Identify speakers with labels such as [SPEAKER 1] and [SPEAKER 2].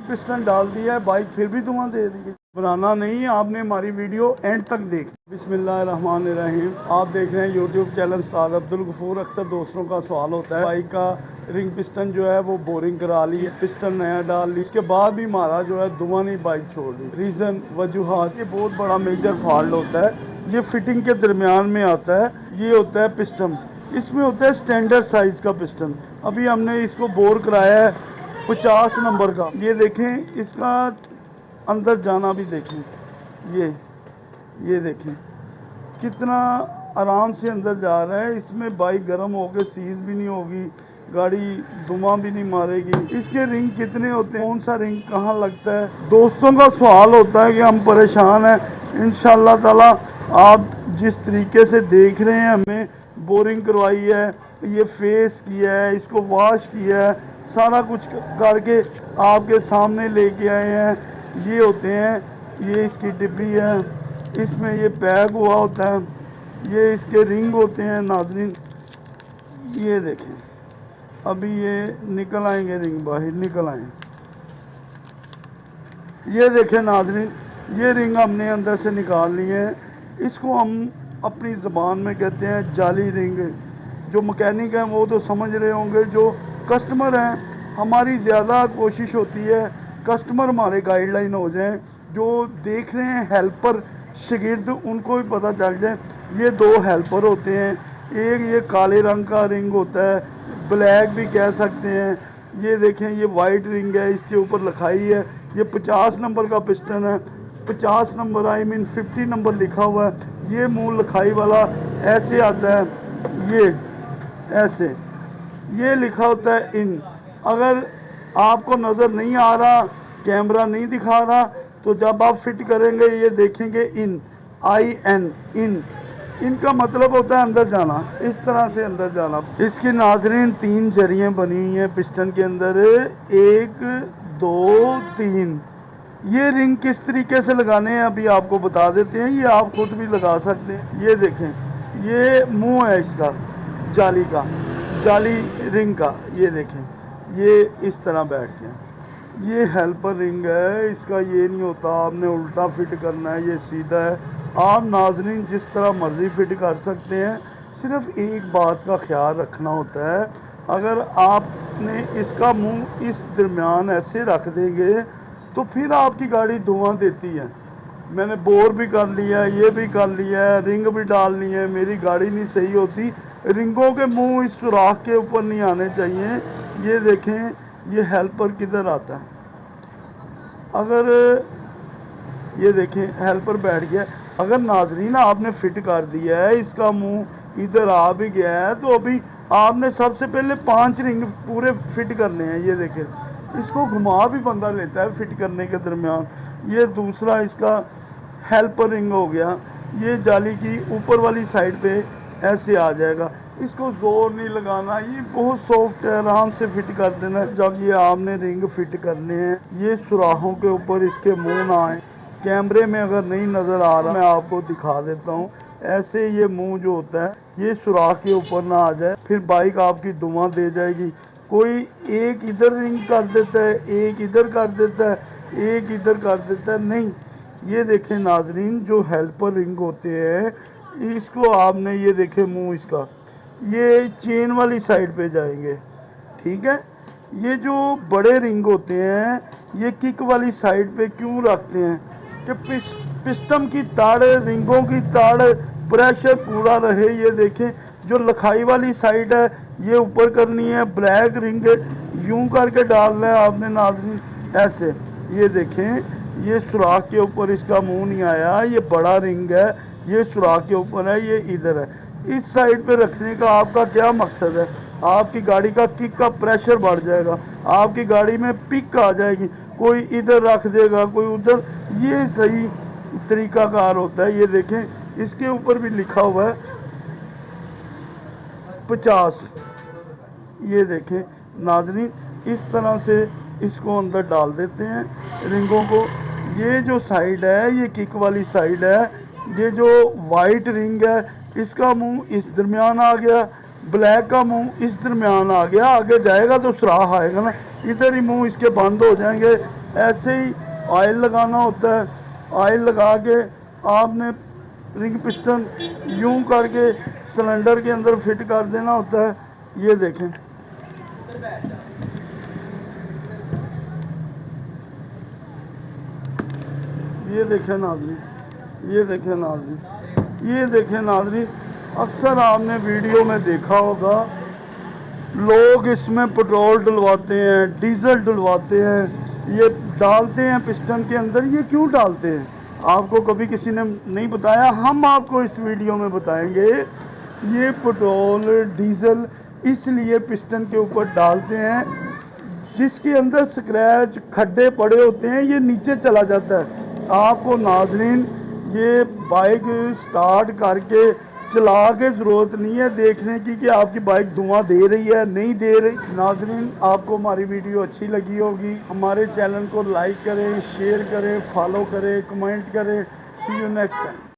[SPEAKER 1] Piston डाल दिया है, बाइक फिर भी धुआं दे रही है। बनाना नहीं, आपने हमारी वीडियो एंड तक देखी। बिस्मिल्लाहिर्रहमानिर्रहीम। आप देख रहे हैं यूट्यूब चैनल उस्ताद अब्दुल गफूर। अक्सर दोस्तों का सवाल होता है, बाइक का रिंग पिस्टन जो है वो बोरिंग करा ली है, पिस्टन नया डाल ली, इसके बाद भी हमारा जो है धुआं नहीं बाइक छोड़ दी। रीज़न, वजूहात, ये बहुत बड़ा मेजर फॉल्ट होता है। ये फिटिंग के दरमियान में आता है, ये होता है पिस्टन। इसमें होता है स्टैंडर्ड साइज़ का पिस्टन। अभी हमने इसको बोर कराया है 50 नंबर का। ये देखें, इसका अंदर जाना भी देखें, ये देखें कितना आराम से अंदर जा रहा है। इसमें बाइक गर्म होकर सीज भी नहीं होगी, गाड़ी धुआं भी नहीं मारेगी। इसके रिंग कितने होते हैं, कौन सा रिंग कहाँ लगता है, दोस्तों का सवाल होता है कि हम परेशान हैं। इंशाअल्लाह ताला आप जिस तरीके से देख रहे हैं, हमें बोरिंग करवाई है, ये फेस किया है, इसको वॉश किया है, सारा कुछ करके आपके सामने लेके आए हैं। ये होते हैं, ये इसकी डिब्बी है, इसमें ये पैक हुआ होता है, ये इसके रिंग होते हैं नाज़रीन। ये देखें, अभी ये निकल आएंगे, रिंग बाहर निकल आए। ये देखें नाज़रीन, ये रिंग हमने अंदर से निकाल ली है। इसको हम अपनी ज़बान में कहते हैं जाली रिंग। जो मैकेनिक हैं वो तो समझ रहे होंगे, जो कस्टमर हैं हमारी ज़्यादा कोशिश होती है कस्टमर हमारे गाइडलाइन हो जाएं। जो देख रहे हैं हेल्पर शागिर्द, उनको भी पता चल जाए। ये दो हेल्पर होते हैं, एक ये काले रंग का रिंग होता है, ब्लैक भी कह सकते हैं। ये देखें, ये वाइट रिंग है, इसके ऊपर लिखाई है, ये 50 नंबर का पिस्टन है। 50 नंबर आई मीन 50 नंबर लिखा हुआ है। ये मुँह लिखाई वाला ऐसे आता है, ये ऐसे, ये लिखा होता है इन। अगर आपको नज़र नहीं आ रहा, कैमरा नहीं दिखा रहा, तो जब आप फिट करेंगे ये देखेंगे इन, IN, इन। इनका मतलब होता है अंदर जाना, इस तरह से अंदर जाना। इसकी नाज़रीन 3 जरियाँ बनी हुई हैं पिस्टन के अंदर, 1 2 3। ये रिंग किस तरीके से लगाने हैं अभी आपको बता देते हैं, ये आप खुद भी लगा सकते हैं। ये देखें, ये मुंह है इसका जाली का, जाली रिंग का। ये देखें, ये इस तरह बैठ गया। ये हेल्पर रिंग है, इसका ये नहीं होता आपने उल्टा फिट करना है, ये सीधा है। आप नाज़रीन जिस तरह मर्ज़ी फिट कर सकते हैं, सिर्फ एक बात का ख्याल रखना होता है। अगर आपने इसका मुंह इस दरमियान ऐसे रख देंगे तो फिर आपकी गाड़ी धुआं देती है। मैंने बोर भी कर लिया, ये भी कर लिया है, रिंग भी डालनी है, मेरी गाड़ी नहीं सही होती। रिंगों के मुंह इस सुराख के ऊपर नहीं आने चाहिए। ये देखें, ये हेल्पर किधर आता है, अगर ये देखें हेल्पर बैठ गया। अगर नाज़रीन आपने फिट कर दिया है, इसका मुंह इधर आ भी गया है, तो अभी आपने सबसे पहले 5 रिंग पूरे फिट करने हैं। ये देखें, इसको घुमा भी बंदा लेता है फिट करने के दरमियान। ये दूसरा इसका हेल्पर रिंग हो गया, ये जाली की ऊपर वाली साइड पे ऐसे आ जाएगा। इसको ज़ोर नहीं लगाना, ये बहुत सॉफ्ट है, आराम से फिट कर देना। जब ये आपने रिंग फिट करने हैं, ये सुराखों के ऊपर इसके मुंह ना आए। कैमरे में अगर नहीं नज़र आ रहा, मैं आपको दिखा देता हूँ। ऐसे ये मुंह जो होता है, ये सुराख के ऊपर ना आ जाए, फिर बाइक आपकी धुआं दे जाएगी। कोई एक इधर रिंग कर देता है, एक इधर कर देता है, एक इधर कर देता है, नहीं। ये देखें नाज़रीन, जो हेल्पर रिंग होते हैं, इसको आपने ये देखें मुंह इसका, ये चेन वाली साइड पे जाएंगे, ठीक है। ये जो बड़े रिंग होते हैं, ये किक वाली साइड पे क्यों रखते हैं कि पिस्टन की ताड़, रिंगों की ताड़, प्रेशर पूरा रहे। ये देखें, जो लिखाई वाली साइड है ये ऊपर करनी है, ब्लैक रिंग यूं करके डालना है आपने नाज़रीन, ऐसे। ये देखें, ये सुराख के ऊपर इसका मुंह नहीं आया, ये बड़ा रिंग है, ये सुराख के ऊपर है, ये इधर है। इस साइड पे रखने का आपका क्या मकसद है? आपकी गाड़ी का किक का प्रेशर बढ़ जाएगा, आपकी गाड़ी में पिक आ जाएगी। कोई इधर रख देगा, कोई उधर, ये सही तरीकाकार होता है। ये देखें, इसके ऊपर भी लिखा हुआ है 50। ये देखें नाज़रीन, इस तरह से इसको अंदर डाल देते हैं रिंगों को। ये जो साइड है, ये किक वाली साइड है। ये जो वाइट रिंग है, इसका मुंह इस दरमियान आ गया, ब्लैक का मुंह इस दरमियान आ गया। आगे जाएगा तो सुराख आएगा ना, इधर ही मुंह इसके बंद हो जाएंगे। ऐसे ही ऑयल लगाना होता है। ऑयल लगा के आपने रिंग पिस्टन यूं करके सिलेंडर के अंदर फिट कर देना होता है। ये देखें, ये देखें नाज़रीन, ये देखें नाज़रीन, ये देखें नाज़रीन। अक्सर आपने वीडियो में देखा होगा लोग इसमें पेट्रोल डलवाते हैं, डीजल डलवाते हैं, ये डालते हैं पिस्टन के अंदर। ये क्यों डालते हैं आपको कभी किसी ने नहीं बताया, हम आपको इस वीडियो में बताएंगे। ये पेट्रोल डीजल इसलिए पिस्टन के ऊपर डालते हैं जिसके अंदर स्क्रैच खड्डे पड़े होते हैं, ये नीचे चला जाता है। आपको नाजरीन ये बाइक स्टार्ट करके चला के ज़रूरत नहीं है देखने की कि आपकी बाइक धुआं दे रही है नहीं दे रही। नाजरीन आपको हमारी वीडियो अच्छी लगी होगी, हमारे चैनल को लाइक करें, शेयर करें, फॉलो करें, कमेंट करें। सी यू नेक्स्ट टाइम।